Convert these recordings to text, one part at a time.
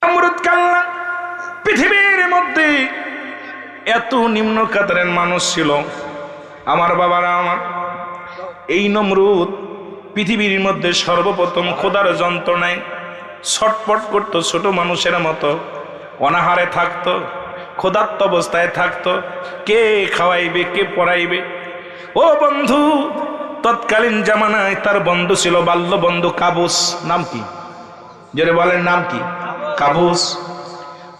নমরুদ কাল্লা পৃথিবীর মধ্যে এত নিম্ন কাতারের মানুষ ছিল। আমার বাবারা আমার, এই নমরুদ পৃথিবীর মধ্যে সর্বপ্রথম খোদার যন্ত্রণায় ছটপট করতো, ছোট মানুষের মতো অনাহারে থাকতো, ক্ষুধার্ত অবস্থায় থাকতো। কে খাওয়াইবে, কে পড়াইবে? ও বন্ধু, তৎকালীন জামানায় তার বন্ধু ছিল বাল্য বন্ধু কাবুস। নাম কি? জোরে বলেন, নাম কি? কাবুস।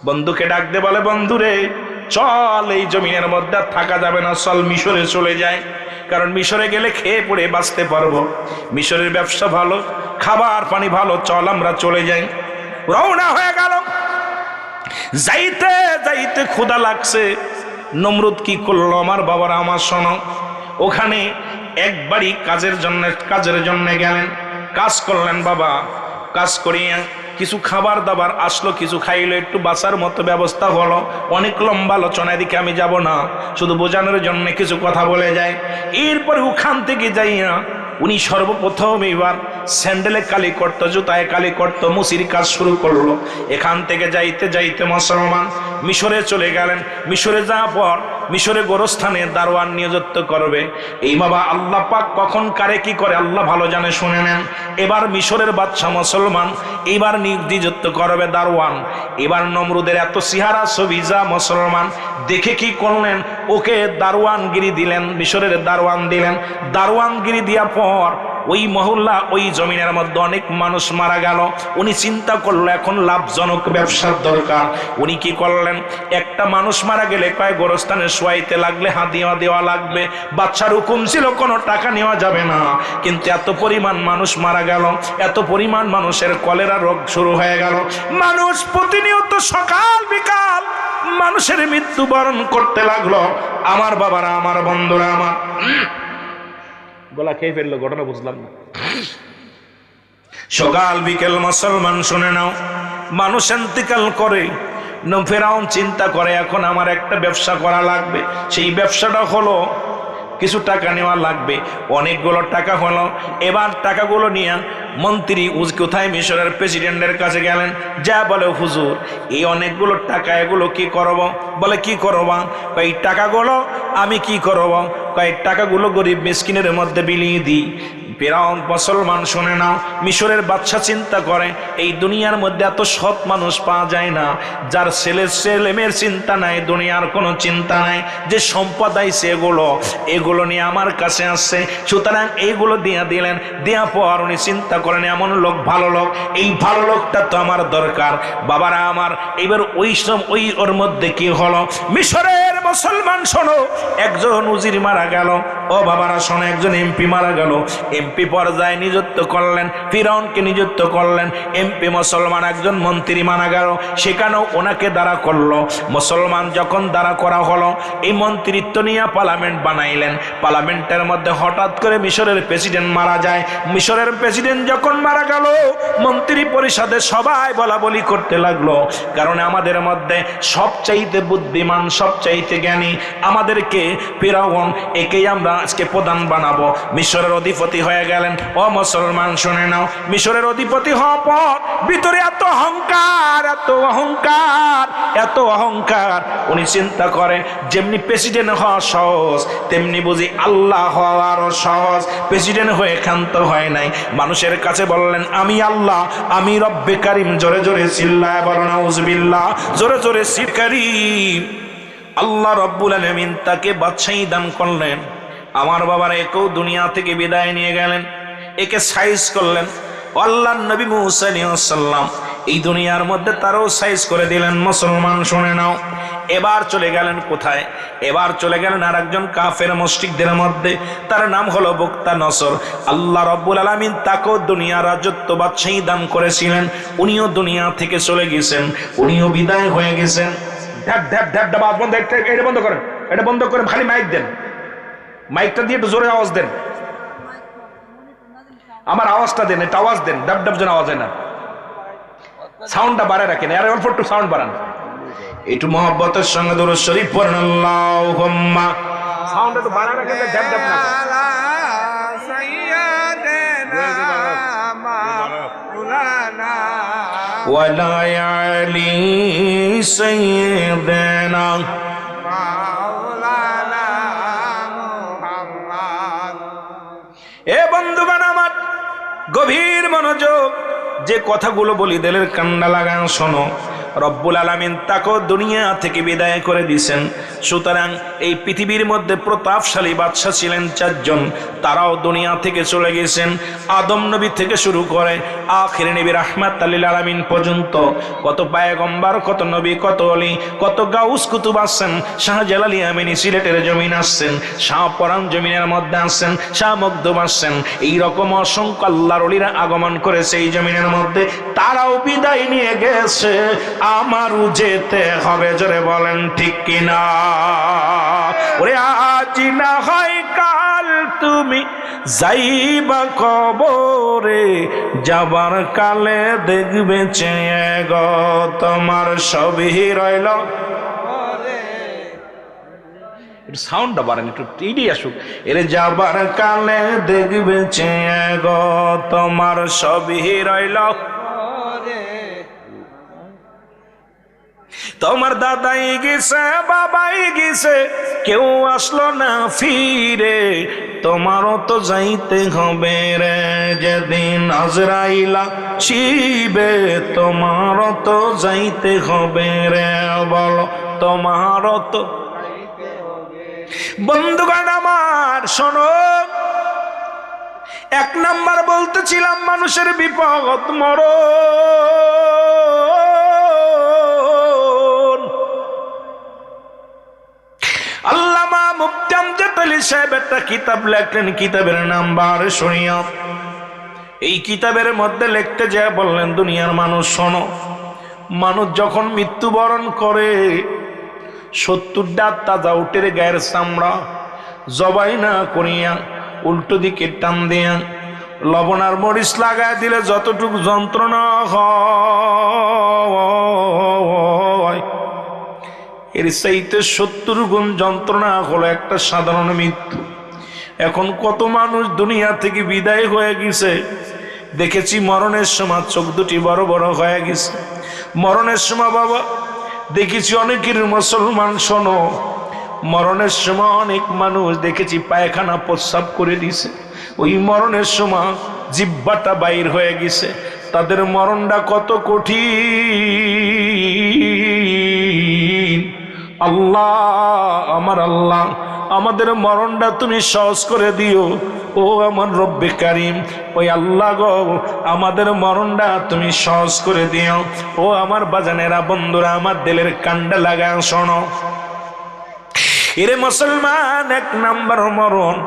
বন্ধুকে ডাক দে, বলে বন্ধুরে চল, এই জমিনের মধ্যে থাকা যাবে না, চল মিশরে চলে যায়। কারণ মিশরে গেলে খেয়ে পড়ে বাঁচতে পারবো, মিশরের ব্যবসা ভালো, খাবার পানি ভালো, চল আমরা চলে যাই। রওনা হয়ে গেল। যাইতে যাইতে ক্ষুধা লাগছে। নমরুদ কি করলো আমার বাবারা আমার, শোনো, ওখানে একবারই কাজের জন্য গেলেন, কাজ করলেন। বাবা কাজ করিয়া কিছু খাবার দাবার আসলো, কিছু খাইলো, একটু বাঁচার মতো ব্যবস্থা হলো। অনেক লম্বা আলোচনা, এদিকে আমি যাব না, শুধু বোঝানোর জন্য কিছু কথা বলে যায়। এরপরে ওখান থেকে যাইয়া উনি সর্বপ্রথম এবার স্যান্ডেলে কালি করতো, জুতায় কালি করতো, মুসির কাজ শুরু করলো। এখান থেকে যাইতে যাইতে মুসলমান মিশরে চলে গেলেন। মিশরে যাওয়ার পর মিশরে গোরস্থানে দারোয়ান নিযুক্ত করবে। এই বাবা আল্লাহ পাক কখন কারে কি করে আল্লাহ ভালো জানে, শুনে নেন। এবার মিশরের বাদশা মুসলমান এবার নিযুক্ত করবে দারোয়ান। এবার নমরুদের এত চেহারা ছবি যা মুসলমান দেখে কি করলেন, ওকে দারোয়ানগিরি দিলেন, মিশরের দারোয়ান দিলেন। দারোয়ানগিরি দেওয়ার পর ওই মহল্লা, ওই জমিনের মধ্যে অনেক মানুষ মারা গেল। উনি চিন্তা করলো এখন লাভজনক ব্যবসার দরকার। উনি কি করলেন, একটা মানুষ মারা গেলে কয়েক গোরস্থানে শোয়াইতে লাগলে হাদিয়া দেওয়া লাগবে। বাদশার হুকুম ছিল কোনো টাকা নেওয়া যাবে না। কিন্তু এত পরিমাণ মানুষ মারা গেল, এত পরিমাণ মানুষের কলেরা রোগ শুরু হয়ে গেল। মানুষ প্রতিনিয়ত সকাল বিকাল মানুষের মৃত্যুবরণ করতে লাগলো। আমার বাবারা আমার, বন্ধুরা আমার, গলা খেয়ে ফেললো, ঘটনা বুঝলাম না। সকাল বিকেল মুসলমান শুনে নাও, মানুষ ইন্তেকাল করে। ফেরাউন চিন্তা করে এখন আমার একটা ব্যবসা করা লাগবে। সেই ব্যবসাটা হলো কিছু টাকা নেওয়া লাগবে। অনেকগুলো টাকা হলো। এবার টাকাগুলো নিয়ে মন্ত্রী কোথায়, মিশরের প্রেসিডেন্টের কাছে গেলেন। যা বলে হুজুর এই অনেকগুলো টাকা, এগুলো কি করব? বলে কি করবা? এই টাকাগুলো আমি কি করব? কয়েক টাকাগুলো গরিব মিসকিনের মধ্যে বিলিয়ে দিই। ফেরাউন মুসলমান শুনে নাও, মিশরের বাদশা চিন্তা করে এই দুনিয়ার মধ্যে এত সৎ মানুষ পাওয়া যায় না, যার ছেলে মেয়ের চিন্তা নাই, দুনিয়ার কোনো চিন্তা নাই, যে সম্পদ আইছে এগুলো নিয়ে আমার কাছে আসছে, সুতরাং এইগুলো দিয়া দিলেন। দেওয়া পর উনি চিন্তা করেন এমন লোক, ভালো লোক, এই ভালো লোকটা তো আমার দরকার। বাবারা আমার, এবার ওর মধ্যে কি হলো, মিশরের মুসলমান শোনো, একজন উজির মারা গেল। ও বাবারা শোনো, একজন এমপি মারা গেল। এমপি পর্যায়ে নিযুক্ত করলেন, ফিরাউনকে নিযুক্ত করলেন। এমপি মুসলমান একজন মন্ত্রী মারা গেল, সেখানেও ওনাকে দাঁড়া করলো। মুসলমান যখন দাঁড়া করা হলো, এই মন্ত্রিত্ব নিয়ে পার্লামেন্ট বানাইলেন। পার্লামেন্টের মধ্যে হঠাৎ করে মিশরের প্রেসিডেন্ট মারা যায়। মিশরের প্রেসিডেন্ট যখন মারা গেল, মন্ত্রী পরিষদে সবাই বলা বলি করতে লাগলো, কারণ আমাদের মধ্যে সবচাইতে বুদ্ধিমান, সবচাইতে জ্ঞানী আমাদেরকে ফিরাউন, একেই আমরা আজকে প্রধান বানাবো। মিশরের অধিপতি হয়ে গেলেন। ও মুসলমান শুনে নাও, মিশরের অধিপতি হওয়ার পর ভিতরে এত অহংকার, এত অহংকার, এত অহংকার। উনি চিন্তা করে যেমনি প্রেসিডেন্ট হওয়া সহজ, তেমনি বুঝি আল্লাহ হওয়ারও সহজ। প্রেসিডেন্ট হয়ে ক্ষান্ত হয় নাই, মানুষের কাছে বললেন আমি আল্লাহ, আমি রব্বে কারিম। জোরে জোরে চিল্লায় বলো নাউজুবিল্লাহ, জোরে জোরে কারিম। আল্লাহ রব্বুল আলামিন তাকে বাদশাহী দান করলেন। আমার বাবার একেও দুনিয়া থেকে বিদায় নিয়ে গেলেন, একে সাইজ করলেন। আল্লাহর নবী মুসা আলাইহিস সালাম এই দুনিয়ার মধ্যে তারও সাইজ করে দিলেন। মুসলমান শুনে নাও, এবার চলে গেলেন কোথায়? এবার চলে গেলেন আর একজন কাফের মুশরিকদের মধ্যে, তার নাম হলো বক্তা নসর। আল্লাহ রব্বুল আলামিন তাকেও দুনিয়ার রাজত্ব বাদশাহী দান করেছিলেন। উনিও দুনিয়া থেকে চলে গেছেন, উনিও বিদায় হয়ে গেছেন। ঢ্যাপ ঢ্যাপ ঢ্যাপ ঢ্যাপ আওয়াজ বন্ধ, এটা বন্ধ করেন, এটা বন্ধ করে খালি মাইক দেন, মাইকটা দিয়ে একটু জোরে আওয়াজ দেন, আমার আওয়াজটা দেন, এটা আওয়াজ দেন, ডাব ডাব যেন আওয়াজ হয় না, সাউন্ডটা বাড়ায় রাখেন, আর অল্প একটু সাউন্ড বাড়ান, একটু মহব্বতের সঙ্গে দুরূদ শরীফ পড়েন। আল্লাহুম্মা, সাউন্ড একটু বাড়ায় রাখেন, ডাব ডাব না সাইয়্যিদানা মাওলানা ولا يعلي سيدنا مولانا محمد। এ বন্ধুগণ আমার, গভীর মনোযোগ, যে কথাগুলো বলি দিলের কান্না লাগান শোনো। রব্বুল আলামিন তাকে দুনিয়া থেকে বিদায় করে দিয়েছেন। সুতরাং এই পৃথিবীর মধ্যে প্রতাপশালী বাদশা ছিলেন চারজন, তারাও দুনিয়া থেকে চলে গেছেন। আদম নবী থেকে শুরু করে আখির নবী রাহমাতুল লিল আলামিন পর্যন্ত কত পয়গম্বর, কত নবী, কত ওলি, কত গাউস কুতুব আসছেন। শাহজালাল ইয়ামানি সিলেটের জমিন আসছেন, শাহপরান জমিনের মধ্যে আসছেন, শাহ মখদুম আসছেন। এইরকম অসংখ্য আল্লাহর ওলিরা আগমন করেছে এই জমিনের মধ্যে, তারাও বিদায় নিয়ে গেছে। আমারও যেতে হবে, জোরে বলেন ঠিক কিনা? ওরে আজ না হয় কাল তুমি যাইবা কবরে, যাবার কালে দেখবে চেয়ে গো তোমার সবই রইল। সাউন্ডটা বাড়েন একটু, টিডি আসুক। এর যাবার কালে দেখবে চেয়ে গো তোমার সবই রইল। তোমার দাদাই গেছে, বাবাই গেছে, কেউ আসলো না ফিরে। তোমারও তো যাইতে হবে রে যেদিন আজরাইলা শিবে, তোমারও তো যাইতে হবে রে, বলো তোমারও তো। বন্ধুগণ আমার শোনো, এক নাম্বার বলতেছিলাম মানুষের বিপদ মরণ। আল্লামা মুফতি আমজাদ আলী সাহেব একটা কিতাব লেখলেন, কিতাবের নাম বারে শরিয়ত। এই কিতাবের মধ্যে লিখতে যায় বললেন, দুনিয়ার মানুষ শোনো, মানুষ যখন মৃত্যুবরণ করে 70টা তাজা উটের গায়ের চামড়া জবাই না করিয়া উল্টো দিকে টান দিয়া লবণ আর মরিচ লাগায় দিলে যতটুকু যন্ত্রণা হয়, এর চাইতে 70 গুণ যন্ত্রণা হলো একটা সাধারণ মৃত্যু। এখন কত মানুষ দুনিয়া থেকে বিদায় হয়ে গেছে, দেখেছি মরণের সময় চোখ দুটি বড় বড় হয়ে গেছে। মরণের সময় বাবা দেখেছি অনেকের, মুসলমান শোনো, মরণের সময় অনেক মানুষ দেখেছি পায়খানা প্রস্রাব করে দিছে। ওই মরণের সময় জিহ্বাটা বাইর হয়ে গেছে। তাদের মরণটা কত কঠিন। আল্লাহ, আমার আল্লাহ, আমাদের মরণটা তুমি সহজ করে দিও। ও আমার রব্বে কারিম, ওই আল্লাহ গো, আমাদের মরণটা তুমি সহজ করে দিও। ও আমার বাজানেরা, বন্ধুরা, আমার দিলের কান্ডা লাগা শোনো। এরে মুসলমান, এক নাম্বার মরণ,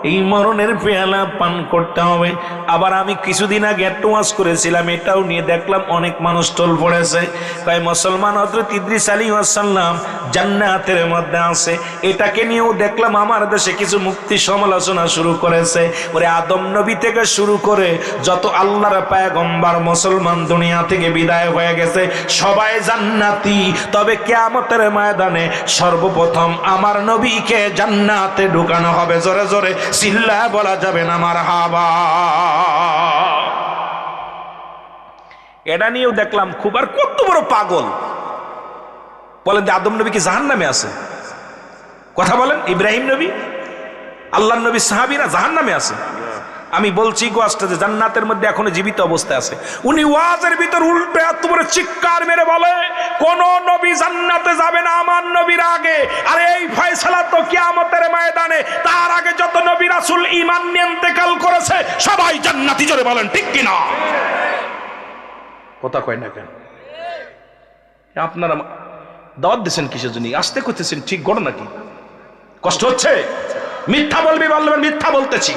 এই মরণের পেয়ালা পান করতে হবে। আবার আমি কিছুদিন আগে একটা ওয়াজ করেছিলাম, এটাও নিয়ে দেখলাম অনেক মানুষ টোল পড়েছে। তাই মুসলমান হযরত ইদ্রিস আলাইহিস সালাম জান্নাতের মধ্যে আছে, এটাকে নিয়েও দেখলাম আমার দেশে কিছু মুক্তি সমালোচনা শুরু করেছে। ওরে আদম নবী থেকে শুরু করে যত আল্লাহর পয়গম্বর মুসলমান দুনিয়া থেকে বিদায় হয়ে গেছে, সবাই জান্নাতি। তবে কিয়ামতের ময়দানে সর্বপ্রথম আমার নবীকে জান্নাতে ঢুকানো হবে। জোরে জোরে চিল্লা বলা যাবে না মারহাবা। এটা নিয়েও দেখলাম খুব, আর কত বড় পাগল বলেন যে আদম নবী কি জাহান্নামে আছে? কথা বলেন, ইব্রাহিম নবী, আল্লাহর নবী, সাহাবীরা জাহান্নামে আছে? আমি বলছি গোয়াজটা যে জান্নাতের মধ্যে এখনো জীবিত অবস্থায় আছে। উনি ওয়াজের ভিতর উল্টে এত বড় চিৎকার মেরে বলে, কোন নবী জান্নাতে যাবে না আমার নবীর আগে। আর এই ফয়সালা তো কিয়ামতের ময়দানে, তার আগে যত নবী রাসূল ঈমান নিয়ে ইন্তেকাল করেছে সবাই জান্নাতি। জোরে বলেন ঠিক কিনা? কথা কয় না কেন? আপনারা দাওয়াত দিচ্ছেন কিসের জন্য? আসতে করতেছেন, ঠিক ঘটনা কি? কষ্ট হচ্ছে? মিথ্যা বলবি, বলবেন মিথ্যা বলতেছি।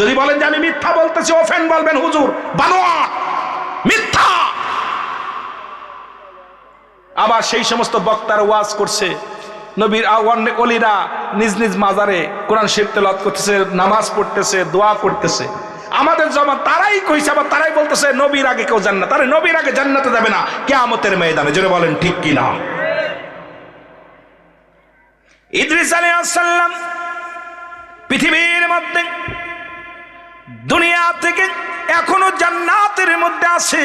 যদি বলেন যে আমি মিথ্যা বলতেছি, ওফেন বলবেন হুজুর বানোয়াট, মিথ্যা। আবার সেই সমস্ত বক্তার ওয়াজ করছে, নবীর অনেক ওলিরা নিজ নিজ মাজারে কোরআন শরীফ তেলাওয়াত করতেছে, নামাজ পড়তেছে, দোয়া করতেছে। আমাদের জমা তারাই কইছে, আবার তারাই বলতেছে নবীর আগে কেউ জান্নাত। আরে নবীর আগে জান্নাতে যাবে না কিয়ামতের ময়দানে। জোরে বলেন ঠিক কি না? ইদ্রিস আলাইহিস সালাম পৃথিবীর মধ্যে দুনিয়া থেকে এখনো জান্নাতের মধ্যে আছে।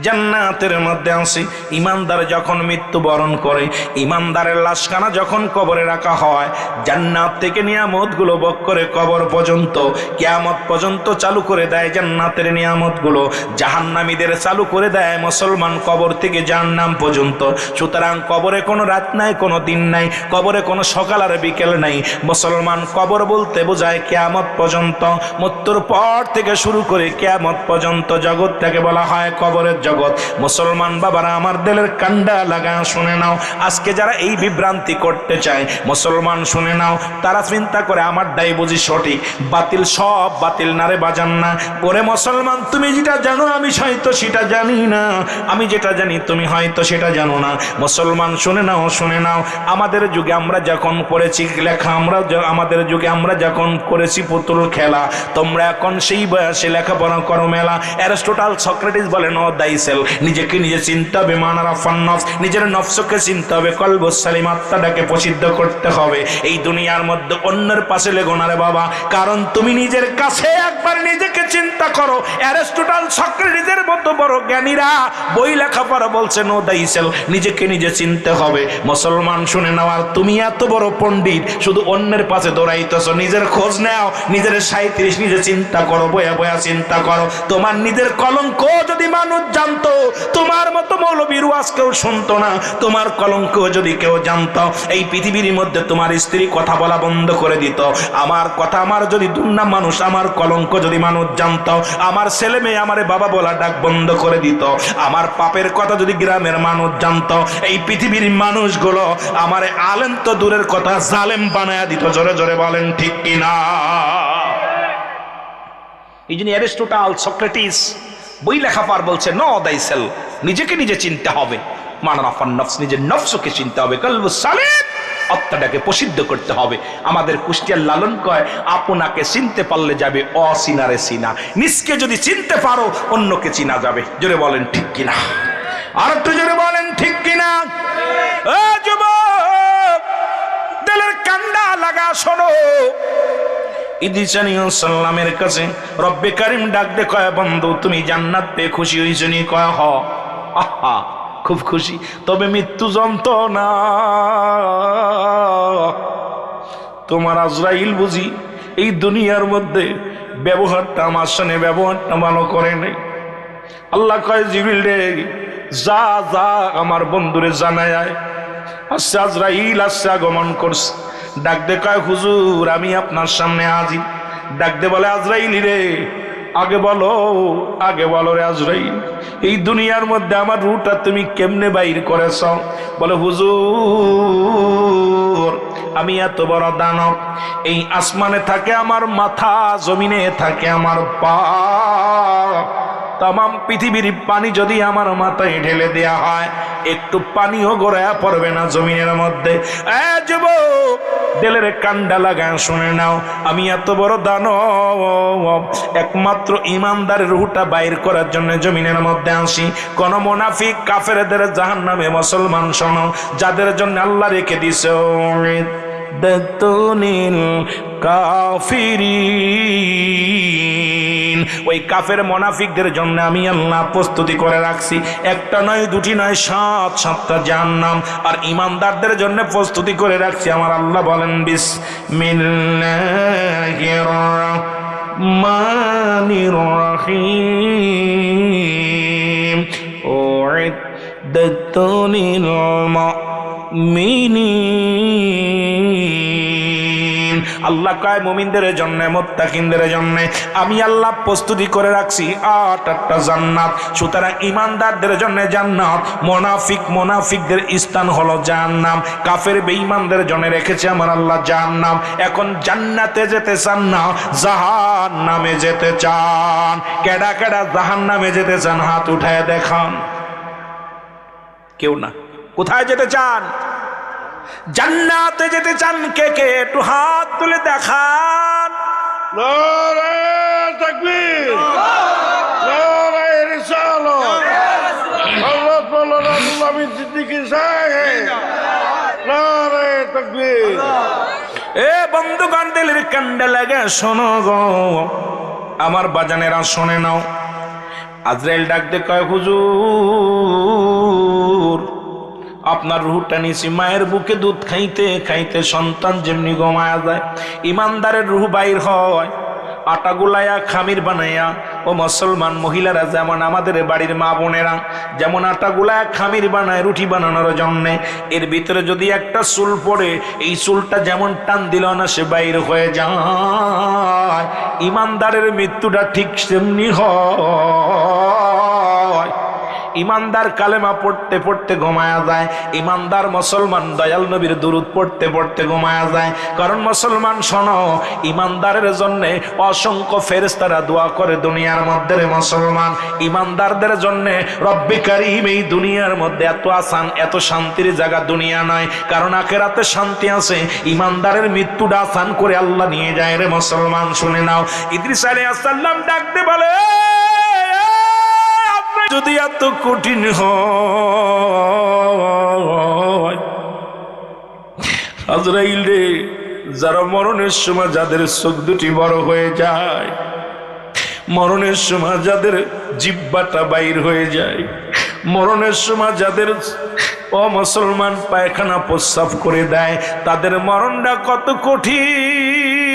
জান্নাতের মধ্যে আছি। ইমানদার যখন মৃত্যুবরণ করে, ইমানদারের লাশখানা যখন কবরে রাখা হয়, জান্নাত থেকে নিয়ামতগুলো ভোগ করে কবর পর্যন্ত, কিয়ামত পর্যন্ত চালু করে দেয় জান্নাতের নিয়ামতগুলো। জাহান্নামীদের চালু করে দেয় মুসলমান কবর থেকে জাহান্নাম পর্যন্ত। সুতরাং কবরে কোনো রাত নাই, কোনো দিন নাই, কবরে কোনো সকাল আর বিকেল নাই। মুসলমান কবর বলতে বোঝায় কিয়ামত পর্যন্ত। মৃত্যুর পর থেকে শুরু করে কিয়ামত পর্যন্ত জগৎটাকে বলা হয় কবরের জগৎ। মুসলমান বাবারা আমার দিলের কান্ডা লাগা শুনে নাও। আজকে যারা এই বিভ্রান্তি করতে চায়, মুসলমান শুনে নাও, তারা চিন্তা করে আমার দায় বুঝি সঠিক, বাতিল সব বাতিল না রে বাজান না। ওরে মুসলমান, তুমি যেটা জানো আমি হয়তো সেটা জানি না, আমি যেটা জানি তুমি হয়তো সেটা জানো না। মুসলমান শুনে নাও, শুনে নাও, আমাদের যুগে আমরা যখন করেছি লেখা, আমাদের যুগে আমরা যখন করেছি পুতুল খেলা, তোমরা এখন সেই বয়সে লেখাপড়া করো মেলা। অ্যারিস্টটল সক্রেটিস বলেন ও দাইসেল, নিজেকে নিজে চিনতে হবে, মানারা ফান্নফস, নিজের নফসকে চিনতে হবে, কলবুস সালিম, আত্মাটাকে প্রসিদ্ধ করতে হবে। এই দুনিয়ার মধ্যে অন্যের পাশে লেগো না রে বাবা, কারণ তুমি নিজের কাছে একবার নিজেকে চিন্তা করো। অ্যারিস্টটল সক্রেটিসের মতো বড় জ্ঞানীরা বই লেখাপড়া বলছে নো দাইসেল, নিজেকে নিজে চিনতে হবে। মুসলমান শুনে নাও, আর তুমি এত বড় পণ্ডিত, শুধু অন্যের পাশে দৌড়াইতেছো, নিজের খোঁজ নাও, নিজের 37 নিজে চিন্তা করো, বয়া বয়া চিন্তা করো। তোমার নিজের কলঙ্ক যদি মানুষ জানতো, তোমার মতো মৌলবীর ওয়াজ কেউ শুনতো না। তোমার কলঙ্ক যদি কেউ জানতো, এই পৃথিবীর মধ্যে তোমার স্ত্রী কথা বলা বন্ধ করে দিত। আমার কথা, আমার যদি দুর্নাম মানুষ, আমার কলঙ্ক যদি মানুষ জানতো, আমার ছেলে মেয়ে আমারে বাবা বলা ডাক বন্ধ করে দিত। আমার পাপের কথা যদি গ্রামের মানুষ জানতো, এই পৃথিবীর মানুষগুলো আমারে আলেম তো দূরের কথা জালেম বানায়া দিত। জোরে জোরে বলেন ঠিক কিনা? এই জন্য অ্যারিস্টটল সক্রেটিস বই লেখাপার বলছে নো দাইসেল, নিজেকে নিজে চিনতে হবে, মানারাফান নফস, নিজের নফসকে চিনতে হবে, কলবুস সালিম, আত্মাটাকে প্রসিদ্ধ করতে হবে। আমাদের কুষ্টিয়ার লালন কয়, আপনাকে চিনতে পারলে যাবে অচিনারে চিনা, নিজকে যদি চিনতে পারো অন্যকে চিনা যাবে। জোরে বলেন ঠিক কিনা? আর একটু জোরে বলেন ঠিক কিনা? ও যুবক, দিলের কান্ডা লাগা শোনো। ইদ্রিস আলাইহিস সালামের কাছে রব্বে কারীম ডাক দে, কয় বন্ধু তুমি জান্নাত পেয়ে খুশি হইছ নি? কয় হ। আহা, খুব খুশি। তবে মৃত্যু যন্ত্রণা, তোমার আজরাইল বুঝি এই দুনিয়ার মধ্যে ব্যবহারটা আমার সামনে ব্যবহারটা ভালো করে নেই। আল্লাহ কয় জিবরিল রে, যা যা আমার বন্ধুরে জানায় আয়। আচ্ছা, আজরাইল আসছে, আগমন করছে। ডাক দে কয় হুজুর আমি আপনার সামনে হাজির। ডাক দে বলে আজরাইল রে, আগে বলো, আগে বলো রে আজরাইল, এই দুনিয়ার মধ্যে আমার রূহটা তুমি কেমনে বাইর করেছ? বলে হুজুর আমি এত বড় দানব, এই আসমানে থাকে আমার মাথা, জমিনে থাকে আমার পা, তামাম পৃথিবীর পানি যদি আমার মাথায় ঢেলে দেয়া হয়, একটু পানিও গড়ায়া পড়বে না জমিনের মধ্যে। যুবক, দিলের কান্ডা লাগা শুনে নাও, আমি এত বড় দানব, একমাত্র ইমানদারের রূহটা বাইর করার জন্য জমিনের মধ্যে আসি। কোন মুনাফিক কাফেরদের জাহান্নামে, মুসলমান শোনো, যাদের জন্য আল্লাহ রেখে দিছে দাতুনিল কাফিরিন, ওই কাফের মুনাফিকদের জন্য আমি আল্লাহ প্রস্তুতি করে রাখছি। একটা নয়, দুটি নয়, 7-7টা জাহান্নাম। আর ইমানদারদের জন্য প্রস্তুতি করে রাখছি আমার আল্লাহ। বলেন বিসমিল্লাহির রাহমানির রাহিম, উইদ্দাত লিল মুমিনিন। আল্লাহ কয় মুমিনদের জন্য, মুত্তাকিনদের জন্য আমি আল্লাহ প্রস্তুতি করে রাখছি 8টা জান্নাত। সুতরাং ইমানদারদের জন্য জান্নাত, মুনাফিকদের স্থান হলো জাহান্নাম, কাফের বেঈমানদের জন্য রেখেছে আমার আল্লাহ জাহান্নাম। এখন জান্নাতে যেতে চান না জাহান্নামে যেতে চান? কেডা কেডা জাহান্নামে যেতে চান হাত উঠায় দেখান। কেউ না। কোথায় যেতে চান? জান্নাতে যেতে চান কে কে? একটু হাত তুলে দেখান। নারে তাকবীর, নারে রিসালাত, হযরত মাওলানা আব্দুল হামিদ সিদ্দিকী সাহেব, নারে তাকবীর। এ বন্ধুগণ, দিলের কান্ডা লাগে শোনো গো, আমার বাজানেরা শোনে নাও। আজরাইল ডাক দিয়ে কয়, হুজুর আপনার রুহটা নিছি মায়ের বুকে দুধ খাইতে খাইতে সন্তান যেমনি ঘুমায়া যায়, ইমানদারের রুহ বাইর হয় আটা গুলাইয়া খামির বানাইয়া। ও মুসলমান মহিলারা যেমন আমাদের বাড়ির মা বোনেরা যেমন আটা গুলাইয়া খামির বানায় রুটি বানানোর জন্যে, এর ভিতরে যদি একটা চুল পড়ে এই চুলটা যেমন টান দিল না সে বাইর হয়ে যায়, ইমানদারের মৃত্যুটা ঠিক তেমনি হয়। ইমানদার কালেমা পড়তে পড়তে ঘুমায়া যায়, ইমানদার মুসলমান দয়াল নবীর দুরূদ পড়তে পড়তে ঘুমায়া যায়। কারণ মুসলমান শোনো, ইমানদারের জন্য অসংখ্য ফেরেশতারা দোয়া করে দুনিয়ার মধ্যে। রে মুসলমান, ইমানদারদের জন্য রব্বে কারীম এই দুনিয়ার মধ্যে এত আসান এত শান্তির জায়গা দুনিয়া নয়, কারণ আখিরাতে শান্তি আছে। ইমানদারের মৃত্যুটা আসান করে আল্লাহ নিয়ে যায়। রে মুসলমান শুনে নাও, ইদ্রিস আলাইহিস সালাম ডাকতে বলে, যদি এত কঠিন হয় আজরাইল রে, যারা মরণের সময় যাদের চোখ দুটি বড় হয়ে যায়, মরণের সময় যাদের জিহ্বাটা বাইর হয়ে যায়, মরণের সময় যাদের মুসলমান পায়খানা প্রস্রাব করে দেয়, তাদের মরণটা কত কঠিন।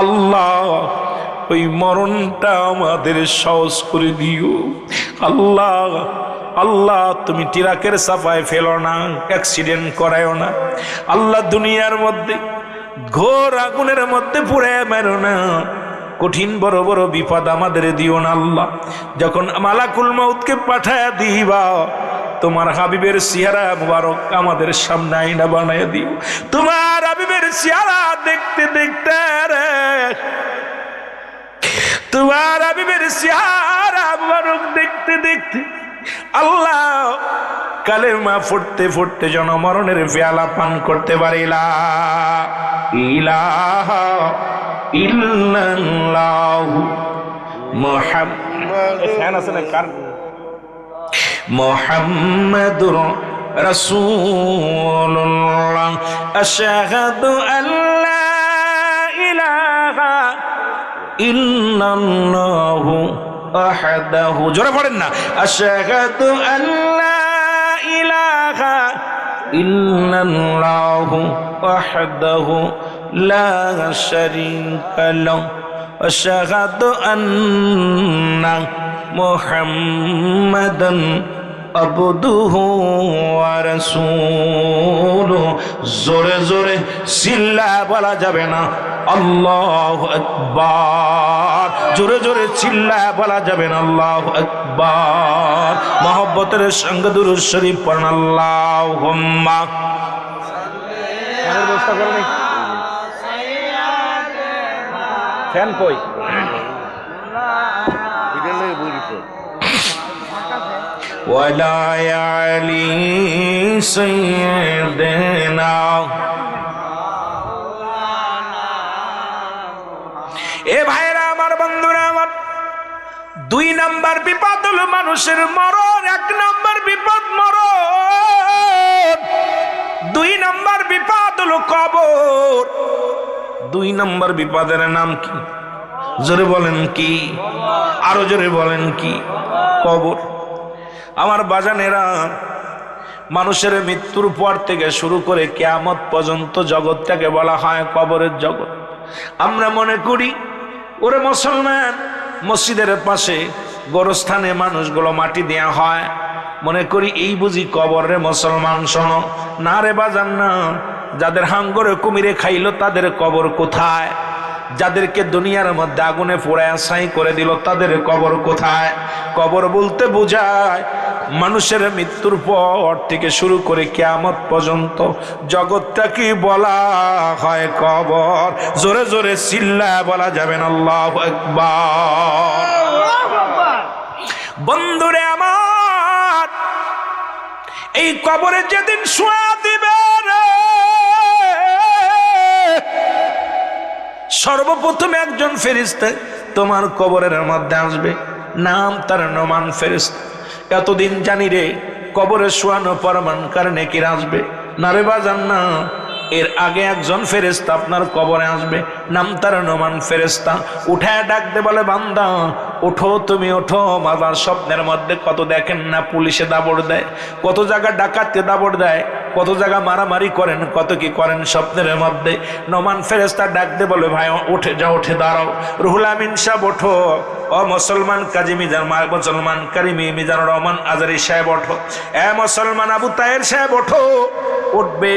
আল্লাহ ওই মরণটা আমাদের সহজ করে দিও। আল্লাহ আল্লাহ তুমি ট্রাকের চাপায় ফেলো না, অ্যাক্সিডেন্ট করায়ও না। আল্লাহ দুনিয়ার মধ্যে ঘোর আগুনের মধ্যে পুড়ে মেরো না। কঠিন বড় বড় বিপদ আমাদের দিও না আল্লাহ। যখন মালাকুল মউতকে পাঠায়া দিবা, তোমার হাবিবের চেহারা মুবারক আমাদের সামনে আয়না বানায় দিও। তোমার হাবিবের চেহারা দেখতে দেখতে রে, তোমার হাবিবের চেহারা মুবারক দেখতে দেখতে আল্লাহ কালেমা পড়তে পড়তে যেন মরণের পেয়ালা পান করতে পারি। লা ইলাহা ইল্লাল্লাহু মুহাম্মাদুর রাসূলুল্লাহ আশহাদু আল্লা ইলাহা ইল্লাল্লাহু ওয়াহদাহু, জোরে পড়েন না, আশহাদু আল্লা ইলাহা ইল্লাল্লাহু ওয়াহদাহু লা শারীকা লাহু আশহাদু আন্না মুহাম্মাদান আবদুহু ওয়া রাসূলুহু। জোরে জোরে চিল্লা বলা যাবে না আল্লাহু আকবার, জোরে জোরে চিল্লা বলা যাবে না আল্লাহু আকবার। মহব্বতের সঙ্গে দুরূদ শরীফ পড়ুন, আল্লাহুম্মা ফ্যান কই ওয়ালা আলি সাইয়্যিদিনা। এ ভাইরা আমার, বন্ধুরা আমার, 2 নাম্বার বিপদ হলো মানুষের মরণ। 1 নাম্বার বিপদ মরণ, 2 নাম্বার বিপদ হলো কবর। 2 নাম্বার বিপদের নাম কি? জোরে বলেন কি? আরো জোরে বলেন কি? কবর। আমার বাজানেরা, মানুষের মৃত্যুর পর থেকে শুরু করে কিয়ামত পর্যন্ত জগৎটাকে বলা হয় কবরের জগৎ। আমরা মনে করি ওরে মুসলমান, মসজিদের পাশে গোরস্থানে মানুষগুলো মাটি দেয়া হয়, মনে করি এই বুঝি কবর। রে মুসলমান শোনো, না রে বাজান না। যাদের হাঙ্গরে কুমিরে খাইলো তাদের কবর কোথায়? যাদেরকে দুনিয়ার মধ্যে আগুনে পোড়ায় ছাই করে দিল তাদের কবর কোথায়? কবর বলতে বোঝায় মানুষের মৃত্যুর পর থেকে শুরু করে কিয়ামত পর্যন্ত জগৎটাকে বলা হয় কবর। জোরে জোরে চিল্লা বলা যাবে না আল্লাহু আকবার। বন্ধুরে আমার, এই কবরে যেদিন শোয়া দিবে সর্বপ্রথম একজন ফেরেশতা তোমার কবরের মধ্যে আসবে, নাম তার নোমান ফেরেশতা। এতদিন জানি রে কবরে শোয়ানো পরমানকার নেকির আসবে না রে বাজান না। এর আগে একজন ফেরেশতা আপনার কবরে আসবে, নাম তার নোমান ফেরেশতা। উঠায় ডাকতে বলে, বান্দা ওঠো, তুমি ওঠো। মাজার স্বপ্নের মধ্যে কত দেখেন না, পুলিশে দাবড় দেয়, কত জায়গা ডাকাতে দাবড় দেয়, কত জায়গা মারামারি করেন, কত কি করেন স্বপ্নের মধ্যে। নোমান ফেরেশতা ডাকতে বলে, ভাই উঠে যাও, উঠে দাঁড়াও। রুহুল আমিন সাহেব ওঠো। ও মুসলমান কাজী মিজান, মুসলমান কারিমি মিজানুর রহমান আজারি সাহেব ওঠো। এ মুসলমান আবু তাহের সাহেব ওঠো। উঠবে,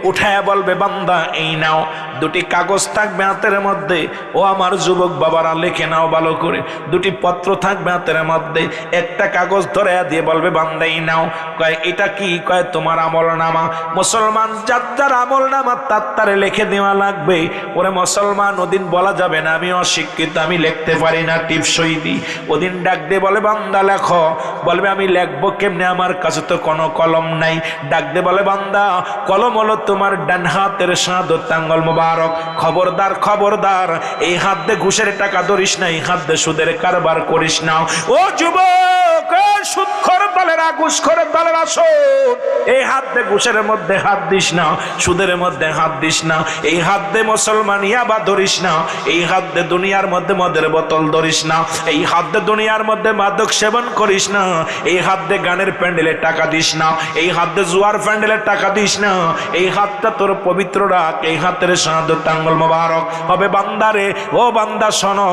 উঠায় বলবে, বান্দা এই নাও, দুটি কাগজ থাকবে হাতের মধ্যে। ও আমার যুবক বাবারা, লিখে নাও ভালো করে। দুটি পত্র থাকবে হাতের মধ্যে, একটা কাগজ ধরে দিয়ে বলবে, বান্দা এই নাও। কয় এটা কি? কয় তোমার আমল নামা। মুসলমান যার যার আমল নামা তার লিখে দেওয়া লাগবে। ওরে মুসলমান, ওদিন বলা যাবে না আমি অশিক্ষিত, আমি লিখতে পারি না, টিপসই দিই। ওদিন ডাক দিয়ে বলে, বান্দা লেখো। বলবে, আমি লিখবো কেমনে, আমার কাছে তো কোনো কলম নাই। ডাক দিয়ে বলে, বান্দা কলম হলো তোমার ডান হাতের শাহাদত আঙ্গুল মুবারক। খবরদার, খবরদার, এই হাত দিয়ে ঘুষের টাকা ধরিস না, এই হাত দিয়ে সুদের কারবার করিস না। ও যুবক, সুদখোর দলেরা, ঘুষখোর দলেরা, শোন, এই হাত দিয়ে ঘুষের মধ্যে হাত দিস না, সুদের মধ্যে হাত দিস না। এই হাত দিয়ে মুসলমান ইয়াবা ধরিস না। এই হাত দিয়ে দুনিয়ার মধ্যে মদের বোতল ধরিস না। এই হাত দিয়ে দুনিয়ার মধ্যে মাদক সেবন করিস না। এই হাত দিয়ে গানের প্যান্ডেলে টাকা দিস না। এই হাত দিয়ে জুয়ার প্যান্ডেলে টাকা দিস না। এই হাতটা তোর পবিত্র রাখ, এই হাতের শাহাদত আঙ্গুল মুবারক হবে। বান্দারে, ও বান্দা শোনো,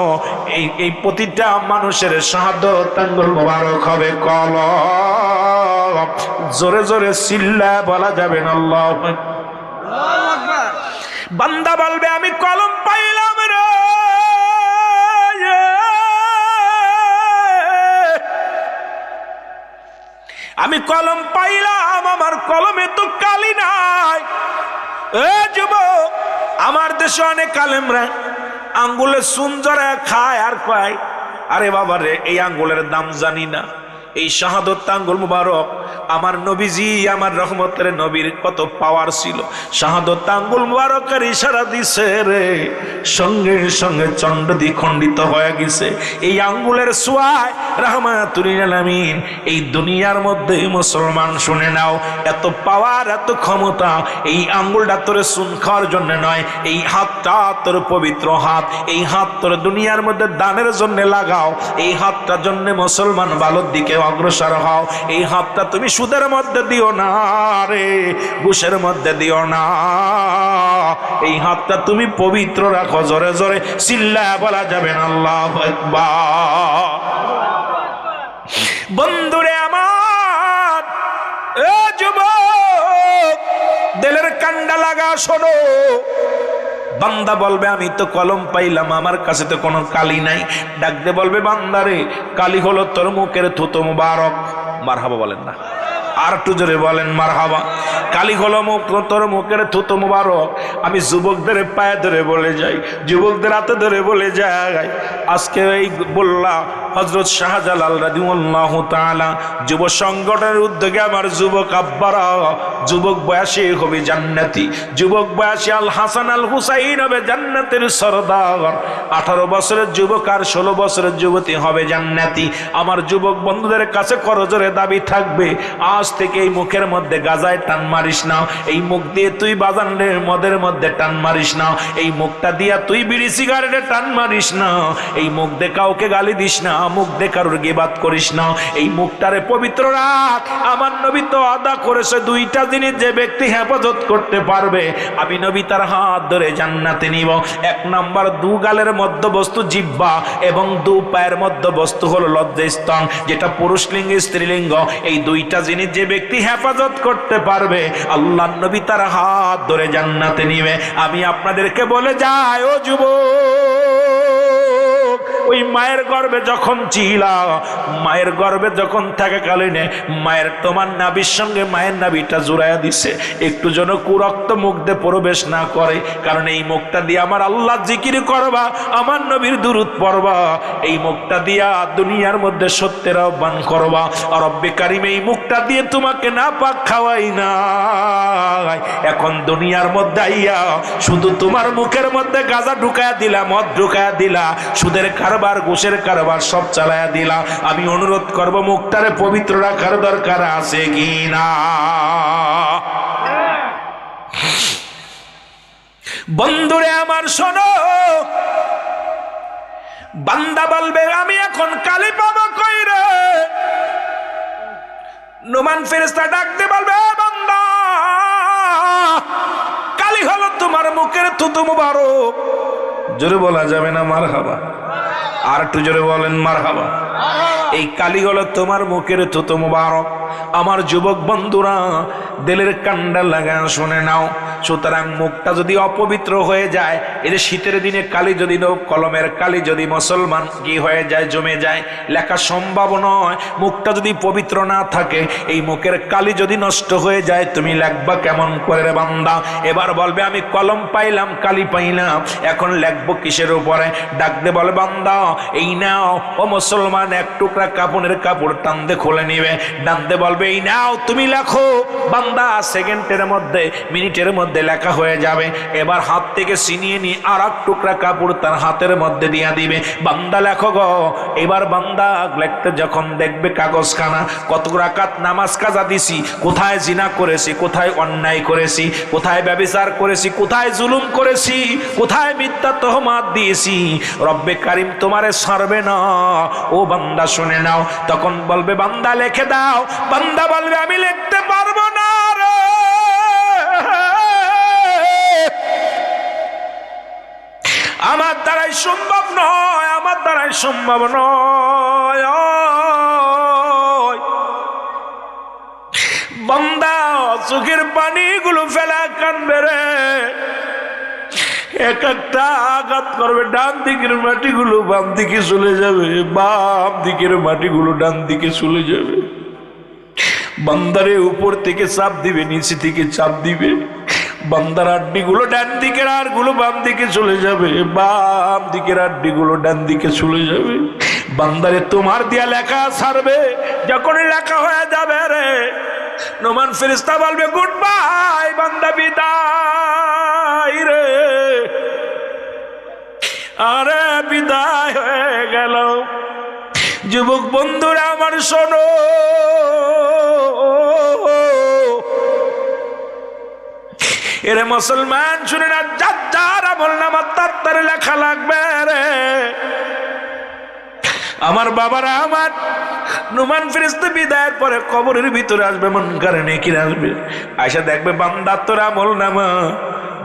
এই প্রতিটা মানুষের শাহাদত আঙ্গুল মুবারক হবে কলম। জোরে জোরে চিল্লা বলা যাবে না আল্লাহু আকবার। বান্দা বলবে, আমি কলম পাইলাম রে, আমি কলম পাইলাম, আমার কলমে তো কালি নাই। এ যুবক, আমার দেশে অনেক আলেমরা আঙ্গুলে চুন জড়ায় খায় আর কয়, আরে বাবা রে, এই আঙ্গুলের দাম জানি না। এই শাহাদত আঙ্গুল মুবারক, আমার নবীজি, আমার রহমতের নবীর কত পাওয়ার ছিল। শাহাদত আঙ্গুল মুবারকের ইশারা দিছে রে, সঙ্গে সঙ্গে চন্ড দ্বিখণ্ডিত হয়ে গেছে। এই আঙ্গুলের ছোঁয়ায় রাহমাতুল লিল আলামিন, এই দুনিয়ার মধ্যে মুসলমান শুনে নাও, এত পাওয়ার, এত ক্ষমতা। এই আঙ্গুলটা তোর চুন খাওয়ার জন্য নয়, এই হাতটা তোর পবিত্র হাত। এই হাত তোর দুনিয়ার মধ্যে দানের জন্য লাগাও। এই হাতটার জন্য মুসলমান ভালোর দিকে অগ্রসর হও। এই হাতটা তুমি সুদের মধ্যে দিও না রে, ঘুষের মধ্যে দিও না। এই হাতটা তুমি পবিত্র রাখো। জোরে জোরে চিল্লা বলা যাবে না আল্লাহু আকবার। বন্ধুরে আমার, এ যুবক, দিলের কান্ডা লাগা শোনো। বান্দা বলবে, আমি তো কলম পাইলাম, আমার কাছে তো কোনো কালি নাই। ডাকতে বলবে, বান্দারে, কালি হলো তোর মুখের থুতো মুবারক। মারহাবা বলেন না, আর একটু জোরে বলেন মারহাবা। কালি হলো তোর মুখের থুতো মুবারক। আমি যুবকদের পায়ে ধরে বলে যাই, যুবকদের হাতে ধরে বলে যাই, আজকে এই বললা হযরত শাহজালাল রাদিয়াল্লাহু তাআলা যুব সংগঠনের উদ্যোগে আমার যুবক আব্বারা, যুবক বয়সী হবে জান্নাতি, যুবক বয়সী আল হাসান আল হুসাইন হবে জান্নাতের সরদার। 18 বছরের যুবক আর 16 বছরের যুবতী হবে জান্নাতি। আমার যুবক বন্ধুদের কাছে করজোরে দাবি থাকবে, আজ থেকে এই মুখের মধ্যে গাজায় টান মারিস না। এই মুখ দিয়ে তুই বাজানের মদের মধ্যে টান মারিস না। এই মুখটা দিয়া তুই বিড়ি সিগারেটে টান মারিস না। এই মুখ দিয়ে কাউকে গালি দিস না, মুখ দিয়ে কারোর গিবাত করিস না। এই মুখটারে পবিত্র রাখ। আমার নবী তো আদা করেছে, দুইটা জিনিস যে ব্যক্তি হেফাজত করতে পারবে, আমি নবী তার হাত ধরে জান্নাতে নিব। 1 নাম্বার, 2 গালের মধ্যবস্তু জিহ্বা এবং 2 পায়ের মধ্যবস্তু হলো লজ্জাস্থান, যেটা পুরুষলিঙ্গ স্ত্রীলিঙ্গ। এই দুইটা জিনিস যে ব্যক্তি হেফাজত করতে পারবে, আল্লাহ নবী তার হাত ধরে জান্নাতে নিবে। আমি আপনাদেরকে বলে যাই, ও যুবক, ওই মায়ের গর্ভে যখন ছিলা, মায়ের গর্ভে যখন থাকাকালীনে মায়ের তোমার নাভির সঙ্গে মায়ের নাভিটা জুড়াইয়া দিছে, একটু যেন কুরক্ত মুখ দিয়ে প্রবেশ না করে। কারণ এই মুখটা দিয়ে আমার আল্লাহ জিকির করবা, আমার নবীর দুরূদ পড়বা। এই মুখটা দিয়া দুনিয়ার মধ্যে সত্যের আহ্বান করবা। আর রব্বে কারিম এই মুখটা দিয়ে তোমাকে না পাক খাওয়াই না। এখন দুনিয়ার মধ্যে আইয়া শুধু তোমার মুখের মধ্যে গাঁজা ঢুকায়া দিলা, মদ ঢুকায়া দিলা, সুদের কারবার, ঘুষের কারবার সব চালায়া দিলা। আমি অনুরোধ করব, মুখটারে পবিত্র রাখার দরকার আছে কি না? বন্ধুরে আমার শোনো, বান্দা বলবে আমি এখন কালি পাবো কই রে? নোমান ফেরেশতা ডাকতে বলবে বান্দা, কালি হলো তোমার মুখের থুতু মুবারক। জোরে বলা যাবে না মারহাবা? আর একটু জোরে বলেন মারহাবা। এই কালি হলো তোমার মুখের থুতু মুবারক। আমার যুবক বন্ধুরা, দিলের কান্ডা লাগা শুনে নাও। সুতরাং মুখটা যদি অপবিত্র হয়ে যায়, এই যে শীতের দিনে কালি যদি কলমের কালি যদি মুসলমান কি হয়ে যায়, জমে যায়, লেখা সম্ভব নয়। মুখটা যদি পবিত্র না থাকে, এই মুখের কালি যদি নষ্ট হয়ে যায়, তুমি লেখবা কেমন করে রে বান্দা? এবার বলবে আমি কলম পাইলাম, কালি পাইলাম, এখন লেখবো কিসের উপরে? ডাকতে বলে বান্দা এই নাও। ও মুসলমান, এক টুকরা কাপড়ের কাপড় টানতে খুলে নিবে, ডানতে বলবে এই নাও তুমি লেখো। বান্দা সেকেন্ডের মধ্যে, মিনিটের মধ্যে লেখা হয়ে যাবে। এবার হাত থেকে ছিনিয়ে নিয়ে আর এক টুকরা কাপড় তার হাতের মধ্যে দিয়া দিবে, বান্দা লেখো গো। এবার বান্দা লিখতে যখন দেখবে কাগজখানা, কত রাকাত নামাজ কাজা দিছি, কোথায় জিনা করেছি, কোথায় অন্যায় করেছি, কোথায় ব্যভিচার করেছি, কোথায় জুলুম করেছি, কোথায় মিথ্যা তহমাত দিয়েছি, রব্বে কারিম তোমারে ছাড়বে না। ও বান্দা শুনে নাও। তখন বলবে বান্দা লিখে দাও। বান্দা বলবে আমি লিখতে পারবো না রে, আমার দ্বারাই সম্ভব নয়, আমার দ্বারাই সম্ভব নয়। বান্দা চোখের পানিগুলো ফেলা কানবে রে। এক একটা আঘাত করবে, ডান দিকের মাটিগুলো বাম দিকে চলে যাবে, বাম দিকের মাটিগুলো ডান দিকে চলে যাবে। বান্দারে উপর থেকে চাপ দিবে, নিচে থেকে চাপ দিবে। বান্দার আড্ডিগুলো ডান দিকের, আর গুলো বাম দিকে চলে যাবে, বাম দিকের আড্ডিগুলো ডান দিকে চলে যাবে। বান্দারে তোমার দিয়া লেখা ছাড়বে। যখন লেখা হয়ে যাবে রে, নোমান ফেরেশতা বলবে গুড বাই, বান্দা বিদায় রে। আরে বিদায় হয়ে গেল। যুবক বন্ধুরা আমার শোনো, এরে মুসলমান শুনে না, যার আমল নামা তার লেখা লাগবে রে। আমার বাবারা, আমার নোমান ফেরেশতা বিদায়ের পরে কবরের ভিতরে আসবে, মুনকার নেকির আসবে, আয়সা দেখবে বান্দা তোর আমল নামা।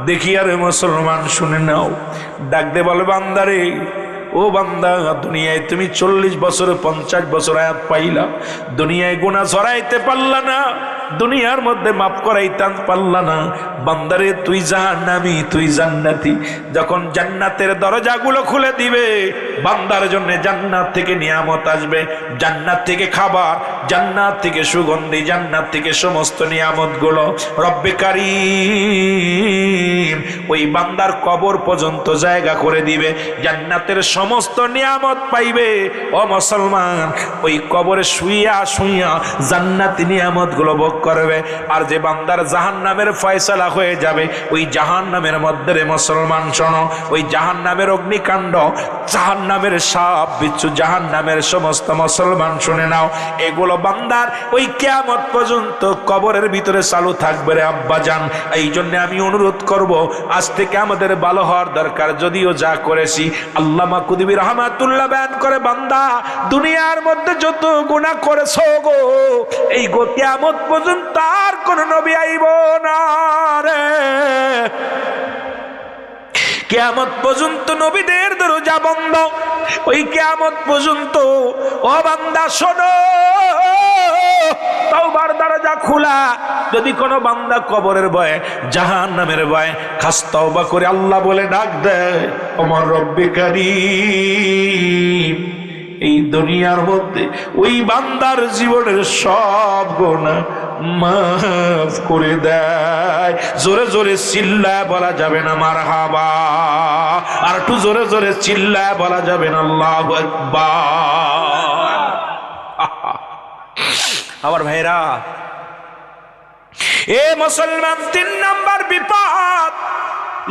দেখি আরে মুসলমান শুনে নাও, ডাকতে বলে বান্দারে, ও বান্দা দুনিয়ায় তুমি 40 বছর 50 বছর আয়াত পাইলা, দুনিয়ায় গুনাহ ছড়াইতে পারলা না, দুনিয়ার মধ্যে মাফ করাইতে পারলা না। বান্দারে তুই জাহান্নামী, তুই জান্নাতি। যখন জান্নাতের দরজাগুলো খুলে দিবে, বান্দার জন্য জান্নাত থেকে নিয়ামত আসবে, জান্নাত থেকে খাবার, জান্নাত থেকে সুগন্ধি, জান্নাত থেকে সমস্ত নিয়ামতগুলো রব্বে কারীম ওই বান্দার কবর পর্যন্ত জায়গা করে দিবে, জান্নাতের সমস্ত নিয়ামত পাইবে। ও মুসলমান, ওই কবরে শুইয়া শুইয়া জান্নাতি নিয়ামতগুলো ভোগ করবে। আর যে বান্দার জাহান্নামের ফয়সালা হয়ে যাবে, ওই জাহান্নামের মধ্যে রে মুসলমান শোনো, ওই জাহান্নামের অগ্নিকাণ্ড, জাহান্নামের সাপ বিচ্ছু, জাহান্নামের সমস্ত মুসলমান শুনে নাও, এগুলো বান্দার ওই কিয়ামত পর্যন্ত কবরের ভিতরে চালু থাকবে রে আব্বাজান। এই জন্য আমি অনুরোধ করব, আজ থেকে আমাদের ভালো হওয়ার দরকার। যদিও যা করেছি, আল্লামা কুতুবী রাহমাতুল্লাহ বয়ান করে, বান্দা দুনিয়ার মধ্যে যত গুনাহ করেছো গো, এই গো কিয়ামত পর্যন্ত আর কোন নবী আইব না রে। কিয়ামত পর্যন্ত নবীদের দরজা বন্ধ, ওই কিয়ামত পর্যন্ত। ও বান্দা শোনো, তওবার দরজা খোলা। যদি কোনো বান্দা কবরের ভয়ে, জাহান্নামের ভয়ে খাস তওবা করে আল্লাহ বলে ডাক দেয়, আমার রব্বে কারীম, এই দুনিয়ার মধ্যে ওই বান্দার জীবনের সব গুনাহ মাফ করে দেয়। জোরে জোরে চিল্লায় বলা যাবে না মারহাবা? আর একটু জোরে জোরে চিল্লায় বলা যাবে না আল্লাহু আকবার? আমার ভাইরা, এ মুসলমান, 3 নাম্বার বিপদ,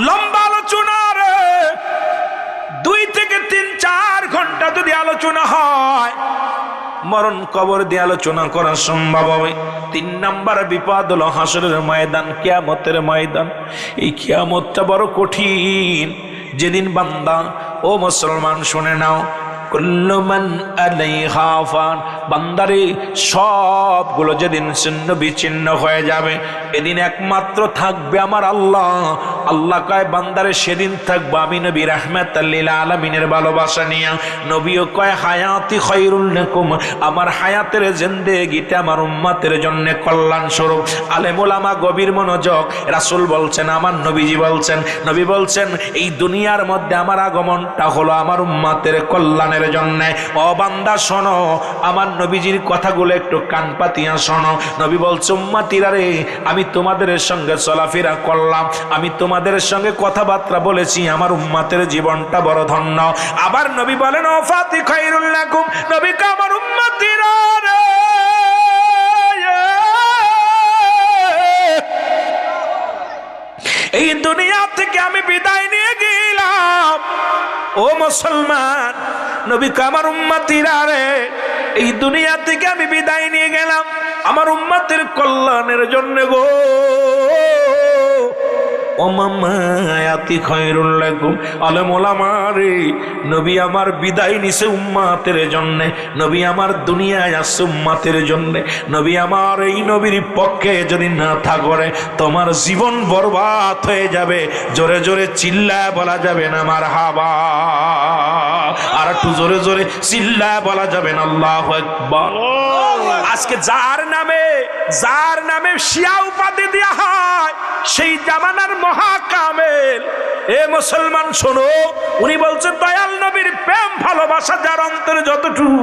লম্বা আলোচনা রে। 2 থেকে 3-4 ঘন্টা যদি আলোচনা হয়, মরণ কবর দিয়ে আলোচনা করা সম্ভব হবে। 3 নাম্বার বিপদ হলো হাসরের ময়দান, কিয়ামতের ময়দান। এই কিয়ামতটা বড় কঠিন, যেদিন বান্দা, ও মুসলমান শুনে নাও, কুল্লু মান আলাইহা ফান, বান্দারে সবগুলো যেদিন ছিন্ন বিচ্ছিন্ন হয়ে যাবে, এদিন একমাত্র থাকবে আমার আল্লাহ। আল্লাহ কয় বান্দারে সেদিন থাকবো আমি নবী রাহমাতাল লিল আলামিনের ভালোবাসা নিয়ে। নবীও কয় হায়াতি খায়রুল লাকুম, আমার হায়াতের জিন্দেগিটা আমার উম্মতের জন্য কল্যাণ স্বরূপ। আলেম ওলামা গভীর মনোযোগ, রাসূল বলছেন, আমার নবীজি বলছেন, নবী বলছেন এই দুনিয়ার মধ্যে আমার আগমনটা হলো আমার উম্মতের কল্যাণের জন্য। ও বান্দা শোনো, আমার নবীজির কথাগুলো একটু কান পাতিয়া শোনো। নবী বলছে, উম্মতিরা রে, আমি তোমাদের সঙ্গে চলাফেরা করলাম, আমি তোমাদের সঙ্গে কথাবার্তা বলেছি, আমার উম্মতের জীবনটা বড় ধন্য। আবার নবী বলেন, ওয়াফাতি খায়রুল লাকুম, নবী কা আমার উম্মতিরা রে, এই দুনিয়া থেকে আমি বিদায় নিয়ে গেলাম। ও মুসলমান, নবী কা আমার উম্মতিরা রে, এই দুনিয়া থেকে আমি বিদায় নিয়ে গেলাম আমার উম্মতের কল্যাণের জন্য গো। ওমামায়াতি খায়রুল লাকুম, আলেম ওলামা রে, নবী আমার বিদায় নিছে উম্মতের জন্য, নবী আমার দুনিয়ায় আসছে উম্মতের জন্য। নবী আমার এই নবীর পক্ষে যদি না থাকরে তোমার জীবন বরবাদ হয়ে যাবে। জোরে জোরে চিল্লায় বলা যাবে না মারহাবা, আর একটু জোরে জোরে চিল্লায় বলা যাবে না আল্লাহু আকবার। আজকে যার নামে শিয়া উপাধি দেয়া হয়, সেই জামানার মহাকামেল, এ মুসলমান শোনো, উনি বলছেন দয়াল নবীর প্রেম ভালোবাসা যার অন্তরে যতটুকু,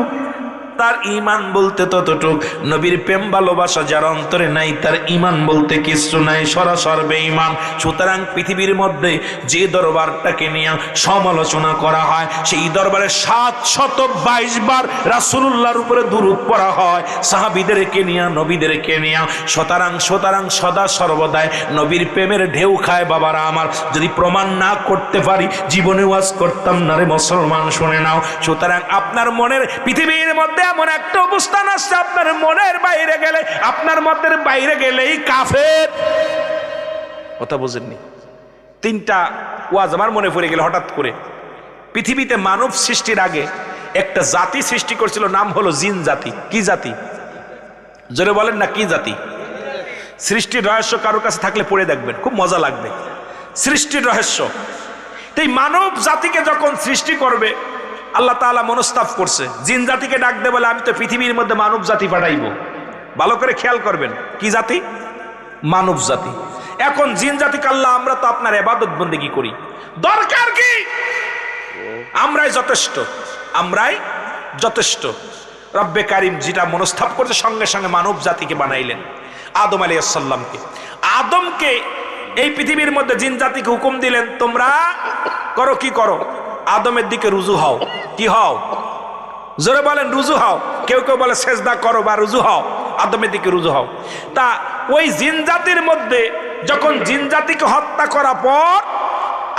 তার ঈমান বলতে ততটুক। নবীর প্রেম ভালোবাসা যার অন্তরে নাই, তার ঈমান বলতে কিছু নাই, সরাসর বেঈমান। সুতরাং পৃথিবীর মধ্যে যে দরবারটাকে নিয়ে সমালোচনা করা হয়, সেই দরবারে 722 বার রাসূলুল্লাহর উপরে দুরূদ পড়া হয়, সাহাবীদেরকে নিয়ে, নবীদেরকে নিয়ে। সুতরাং সদা সর্বদাই নবীর প্রেমের ঢেউ খায় বাবারা আমার। যদি প্রমাণ না করতে পারি, জীবনে ওয়াজ করতাম না রে মুসলমান, শুনে নাও। সুতরাং আপনার মনের, পৃথিবীর মধ্যে এমন একটা অবস্থান আসছে, আপনার মনের বাইরে গেলে, আপনার মতের বাইরে গেলেই কাফের। কথা বুঝেননি? 3টা ওয়াজ আমার মনে পড়ে গেল হঠাৎ করে। পৃথিবীতে মানব সৃষ্টির আগে একটা জাতি সৃষ্টি করছিল, নাম হলো জিন জাতি। কি জাতি? জোরে বলেন না, কি জাতি? সৃষ্টির রহস্য কারোর কাছে থাকলে পড়ে দেখবেন, খুব মজা লাগবে। সৃষ্টির রহস্য। এই মানব জাতিকে যখন সৃষ্টি করবে, আল্লাহ তাআলা মনস্তাব করছে, জিন জাতিকে ডাক দে বলে, আমি তো পৃথিবীর মধ্যে মানব জাতি পাঠাইবো। ভালো করে খেয়াল করবেন, কি জাতি? মানব জাতি। এখন জিন জাতিকে আল্লাহ, আমরা তো আপনার ইবাদত বন্দেগী করি, দরকার কি? আমরাই যথেষ্ট। রব্বে কারিম যেটা মনস্তাব করছে, সঙ্গে সঙ্গে মানব জাতিকে বানাইলেন, আদম আলাইহিস সালামকে। আদমকে এই পৃথিবীর মধ্যে জিন জাতিকে হুকুম দিলেন, তোমরা করো কি করো? আদমের দিকে রুজু হও। কি হও? জোরে বলেন, রুজু হও। কেউ কেউ বলে সেজদা করো বা রুজু হও, আদমের দিকে রুজু হও। তা ওই জিন জাতির মধ্যে যখন জিন জাতিকে হত্যা করার পর,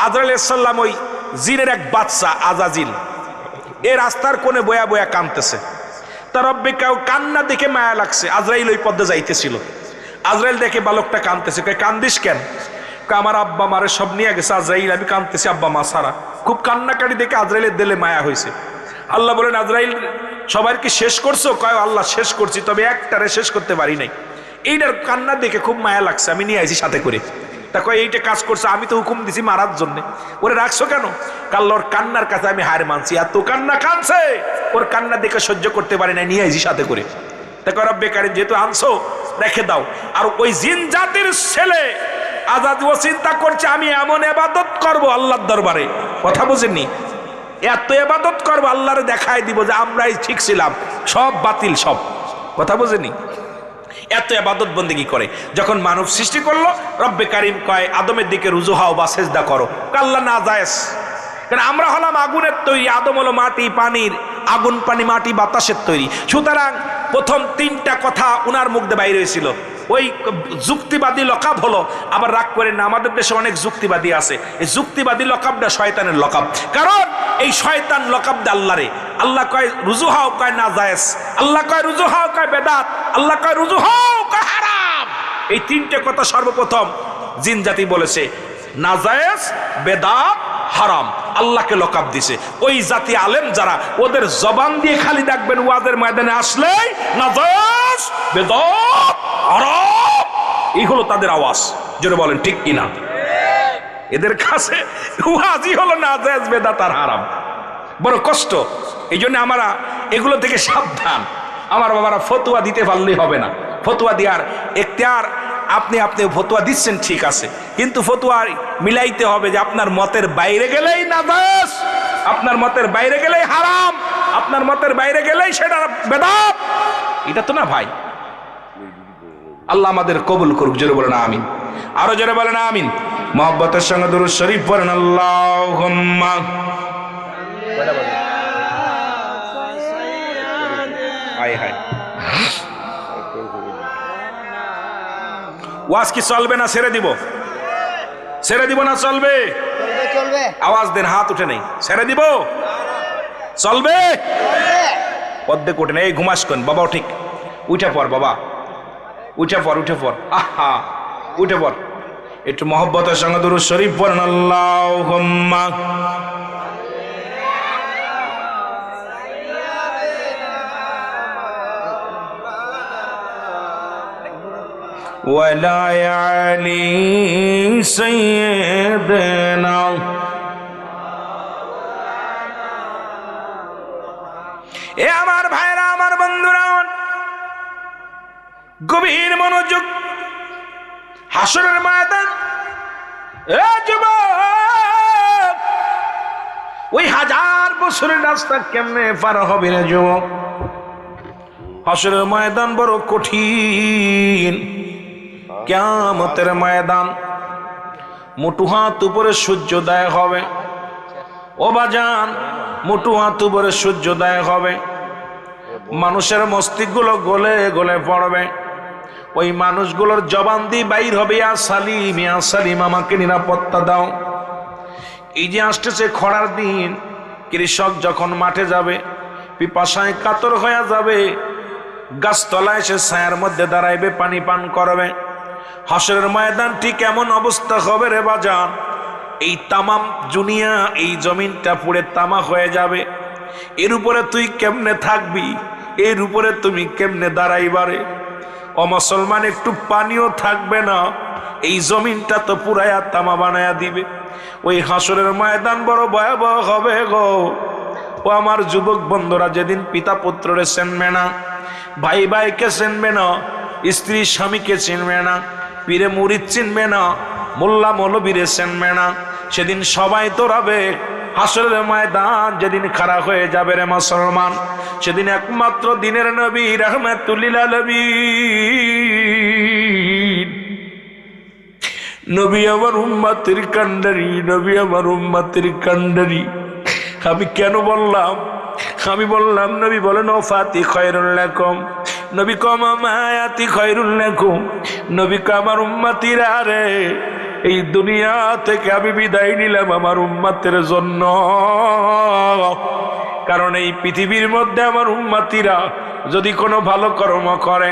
আজরাইল আলাইহিস সালাম, ওই জিনের এক বাচ্চা আজাজিল, এ রাস্তার কোণে বয়া বয়া কাঁদতেছে। তা রব্বে কান্না দেখে মায়া লাগছে, আজরাইল ওই পথে যাইতেছিল। আজরাইল দেখে বালকটা কাঁদতেছে, কান্দিস কেন? আমার আব্বা মারে সব নিয়ে গেছে আজরাইল, আমি কাঁদতেছি আব্বা মা ছাড়া। খুব কান্নাকাটি দেখে আজরাইলের দিলে মায়া হয়েছে। আল্লাহ বলেন, আজরাইল সবার কি শেষ করছো? কয় আল্লাহ শেষ করছি, তবে একটারে শেষ করতে পারি নাই। এইটার কান্না দেখে খুব মায়া লাগছে, আমি নিয়ে আইছি সাথে করে। তা কয় এইটা কাজ করছে, আমি তো হুকুম দিছি মারার জন্য, ওরে রাখছো কেন? কাল্লার কান্নার কাছে আমি হার মানছি, এত কান্না কাঁদছে, ওর কান্না দেখে সহ্য করতে পারি না, নিয়ে আইছি সাথে করে। তা কয় রব্বে কারিম, যেহেতু আনছো রেখে দাও। আর ওই জিন জাতির ছেলে আজাদ ও চিন্তা করছে, আমি এমন ইবাদত করব আল্লাহর দরবারে। কথা বুঝেননি? এত ইবাদত করবো, আল্লাহরে দেখাই দিব যে আমরাই ঠিক ছিলাম, সব বাতিল সব। কথা বুঝেননি? এত ইবাদত বন্দেগী করে। যখন মানব সৃষ্টি করলো, রব্বে কারিম কয় আদমের দিকে রুজু হও বা সেজদা করো। আল্লাহ না জায়েজ, কারণ আমরা হলাম আগুনের তৈরি, আদম হলো মাটি পানির, আগুন পানি মাটি বাতাসের তৈরি। সুতরাং প্রথম 3টা কথা উনার মুখ দিয়ে বাইরে হয়েছিল। ওই যুক্তিবাদী লকাব হলো, আবার রাগ করেন না, আমাদের দেশে অনেক যুক্তিবাদী আছে, এই যুক্তিবাদী লকাবটা শয়তানের লকাব। কারণ এই শয়তান লকাব দে আল্লাহরে, আল্লাহ কয় রুজু হও, কয় নাজায়েজ। আল্লাহ কয় রুজু হও, কয় বেদাত। আল্লাহ কয় রুজু হও, কয় হারাম। এই তিনটে কথা সর্বপ্রথম জিন জাতি বলেছে, নাজায়েজ, বেদাত, হারাম। আল্লাহকে লকাব দিছে। ওই জাতি আলেম যারা, ওদের জবান দিয়ে খালি দেখবেন ওয়াজের ময়দানে আসলেই নাজায়েজ, বেদাত, হারাম, এই হলো তাদের আওয়াজ। জোরে বলেন ঠিক কিনা? এদের কাছে ওয়াজই হলো নাজায়েজ, বেদাত আর হারাম। বড় কষ্ট। এই জন্য আমরা এগুলো থেকে সাবধান। আমার বাবারা ফতোয়া দিতে পারলেই হবে না। ফতোয়া দেওয়ার এখতিয়ার আপনি ফতোয়া দিচ্ছেন ঠিক আছে, কিন্তু ফতোয়া মিলাইতে হবে যে আপনার মতের বাইরে গেলেই নাজায়েজ, আপনার মতের বাইরে গেলেই হারাম, আপনার মতের বাইরে গেলেই সেটা বেদাত। এটা তো না ভাই। আল্লাহ আমাদের কবুল করুক। জোরে বলেন আমিন। আরো জোরে বলেন আমিন। মুহাব্বতের সঙ্গে দুরূদ শরীফ পড়েন আল্লাহুম্মা। হায় হায়, ওয়াজ কি চলবে না ছেড়ে দিব? ছেড়ে দিব না চলবে? চলবে। আওয়াজ দেন, হাত উঠে নেই। ছেড়ে দিব? চলবে? অর্ধেক উঠে নেই। এই ঘুমাস কোন বাবাও ঠিক। উঠে পড় বাবা, উঠে পড়, উঠে পড়। আহা, উঠে পড়। একটু মহব্বতের সঙ্গে দুরূদ শরীফ পড়েন আল্লাহুম্মা। ওয়ালা আলি সাইয়্যিদিনা। এ আমার ভাইরা, আমার বন্ধুরা, গভীর মনোযোগ। হাসরের ময়দান, এ যুবক, ওই 1000 বছরের রাস্তা কেমনে পার হবে রে যুবক? হাসরের ময়দান বড় কঠিন। কিয়ামতের ময়দান, মুঠু হাত উপরে সূর্যোদয় হবে। ও বাজান, মুঠু হাত উপরে সূর্যোদয় হবে। মানুষের মস্তিষ্কগুলো গলে গলে পড়বে। ওই মানুষগুলোর জবান দিয়ে বাইর হবে, ইয়া সালিম, ইয়া সালিম, আমাকে নিরাপত্তা দাও। এই যে আসতেছে খরার দিন, কৃষক যখন মাঠে যাবে, পিপাসায় কাতর হয়ে যাবে, গাছতলায় এসে ছায়ার মধ্যে দাঁড়াইবে, পানি পান করবে। হাসরের ময়দান ঠিক এমন অবস্থা হবে রে বাজান, এই তামাম দুনিয়া, এই জমিনটা পুড়ে তামা হয়ে যাবে। এর উপরে তুই কেমনে থাকবি? এর উপরে তুমি কেমনে দাঁড়াইবারে? ও মুসলমান, একটু পানিও থাকবে না, এই জমিনটা তো পুরায়া তামা বানায়া দিবে। ওই হাসরের ময়দান বড় ভয়াবহ হবে গো। ও আমার যুবক বন্ধুরা, যেদিন পিতা পুত্ররে চিনবে না, ভাই ভাইকে চিনবে না, স্ত্রী স্বামীকে চিনবে না, পীরে মুরিদ চিনবে না, মোল্লা মৌলবীরে চিনবে না, সেদিন সবাই তোরাবে। হাসরের ময়দান যেদিন খাড়া হয়ে যাবে রে মুসলমান, সেদিন একমাত্র দিনের নবী রাহমাতুল লিল আলামিন, নবী আমার উম্মতের কান্ডারি, নবী আমার উম্মতের কান্ডারি। আমি কেন বললাম? আমি বললাম, নবী বলেন ওফাতি খায়রুল লাকুম, নবী কম মায়াতি খায়রুল লাকুম। নবী ক আমার উম্মতিরা রে, এই দুনিয়া থেকে আমি বিদায় নিলাম আমার উম্মতের জন্য। কারণ এই পৃথিবীর মধ্যে আমার উম্মতিরা যদি কোনো ভালো কর্ম করে,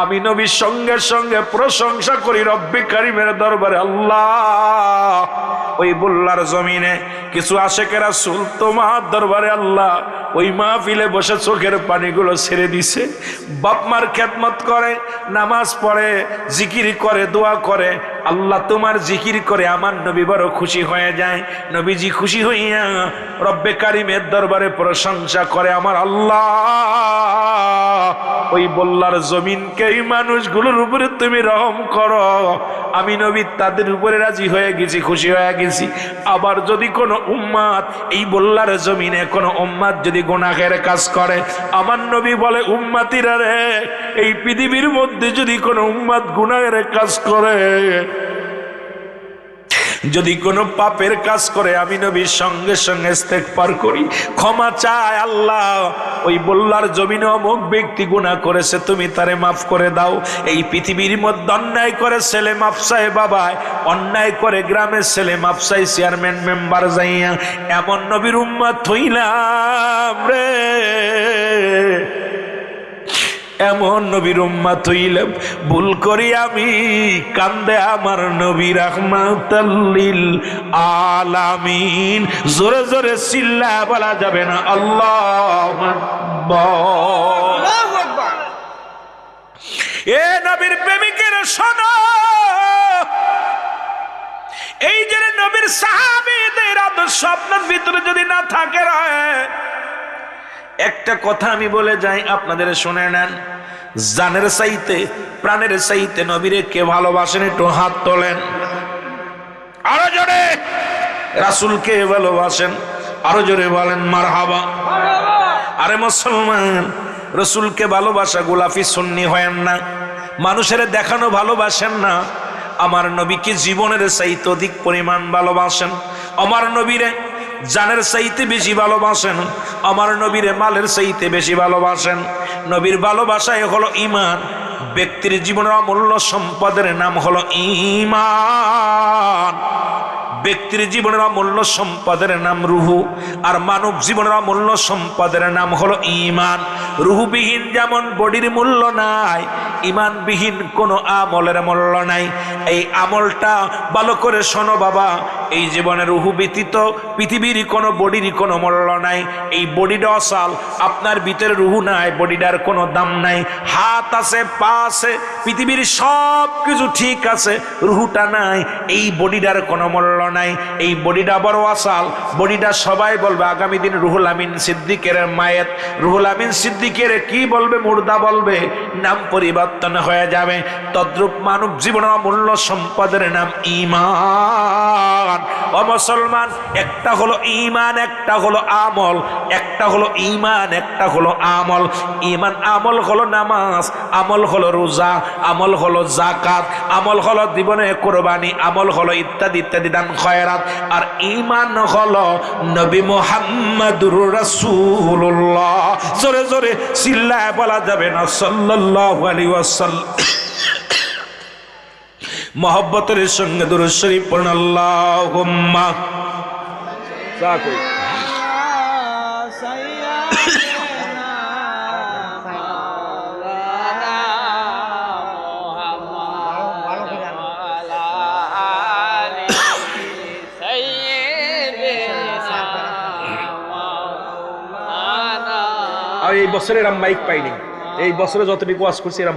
আমি নবীর সঙ্গে সঙ্গে প্রশংসা করি রব্বে কারিমের দরবারে। আল্লাহ, ওই বুল্লার জমিনে কিছু আশেকের রাসূল তোমার দরবারে আল্লাহ ওই মাহফিলে বসে চোখের পানিগুলো ছেড়ে দিছে। বাপ মার খেদমত করে, নামাজ পড়ে, জিকির করে, দোয়া করে। আল্লাহ তোমার জিকির করে আমার নবী বড় খুশি হয়ে যায়। নবীজি খুশি হইয়া রব্বে কারিমের দরবারে প্রশংসা করে আমার আল্লাহ। ওই বল্লার জমিনকে এই মানুষগুলোর উপরে তুমি রহম করো। আমি নবী তাদের উপরে রাজি হয়ে গেছি, খুশি হয়ে গেছি। আবার যদি কোনো উম্মাত, এই বল্লার জমিনে কোনো উম্মাত যদি গুনাহের কাজ করে, আমার নবী বলে উম্মাতিরা রে, এই পৃথিবীর মধ্যে যদি কোনো উম্মাত গুনাহের কাজ করে, যদি কোনো পাপের কাজ করে, আমি নবীর সঙ্গে সঙ্গে ইস্তেগফার করি, ক্ষমা চাই। আল্লাহ, ওই বল্লার জমিনে অমুক ব্যক্তি গুনাহ করেছে, তুমি তারে মাফ করে দাও। এই পৃথিবীর মধ্যে অন্যায় করে ছেলে মাফ চায় বাবায়, অন্যায় করে গ্রামের ছেলে মাফ চাই চেয়ারম্যান মেম্বার যাইয়া। এমন নবীর উম্মত হইলাম রে। এমন নবীর উম্মত হইলাম, ভুল করি আমি, কান্দে আমার নবী রাহমাতাল লিল আলামিন। জোরে জোরে চিল্লা বলা যাবে না আল্লাহু আকবার। এ নবীর প্রেমিকের শোনো, এই যে নবীর সাহাবীদের আদর্শ আপনার ভিতরে যদি না থাকে, একটা কথা আমি বলে যাই, আপনাদের শুনে নেন। জানের চাইতে প্রাণের চাইতে নবীরে কে ভালোবাসেন? একটু হাত তোলেন। আরো জোরে। রাসূলকে ভালোবাসেন? আরো জোরে বলেন মারহাবা। আরে মুসলমান, রসুলকে ভালোবাসা গোলাফি সুন্নি হয় না, মানুষের দেখানো ভালোবাসেন না। আমার নবীকে জীবনের চাইতে অধিক পরিমাণ ভালোবাসেন। আমার নবীরে জানের চাইতে বেশি ভালোবাসেন। আমার নবীরে মালের চাইতে বেশি ভালোবাসেন। নবীর ভালোবাসায় হলো ঈমান। ব্যক্তির জীবনের অমূল্য সম্পদের নাম হলো ঈমান। ব্যক্তির জীবনের অমূল্য সম্পদের নাম রুহু, আর মানব জীবনের অমূল্য সম্পদের নাম হলো ঈমান। রুহুবিহীন যেমন বডির মূল্য নাই, ঈমানবিহীন কোনো আমলের মূল্য নাই। এই আমলটা ভালো করে শোনো বাবা, এই জীবনে রুহু ব্যতীত পৃথিবীর কোনো বডির কোনো মূল্য নাই। এই বডিটা অসাল, আপনার ভিতরে রুহু নাই, বডিটার কোনো দাম নাই। হাত আছে, পা আছে, পৃথিবীর সব কিছু ঠিক আছে, রুহুটা নাই, এই বডিটার কোনো মূল্য নাই। এই বডিটা বড় আসাল, বডিটা সবাই বলবে আগামী দিন রুহুল আমিন সিদ্দিকের মায়ের, রুহুল আমিন সিদ্দিকের কি বলবে? মুর্দা বলবে, নাম পরিবর্তন হয়ে যাবে। তদ্রূপ মানব জীবনের অমূল্য সম্পদের নাম ঈমান। ও মুসলমান, একটা হলো ঈমান, একটা হলো আমল। একটা হলো ঈমান, একটা হলো আমল। ঈমান আমল হলো নামাজ, আমল হলো রোজা, আমল হলো যাকাত, আমল হলো জীবনে কোরবানি, আমল হলো ইত্যাদি ইত্যাদি দান খয়রাত। আর ঈমান হলো নবী মুহাম্মদুর রাসূলুল্লাহ। জোরে জোরে চিল্লায় বলা যাবে না সাল্লাল্লাহু আলাইহি ওয়াসাল্লাম। মহব্বতের সঙ্গে দুরূদ শরীফ পড়ুন। আল্লাহুম্মা এই বছরের মাইক পাইনি, এই বছরে যতটুকু ওয়াজ করছি এরকম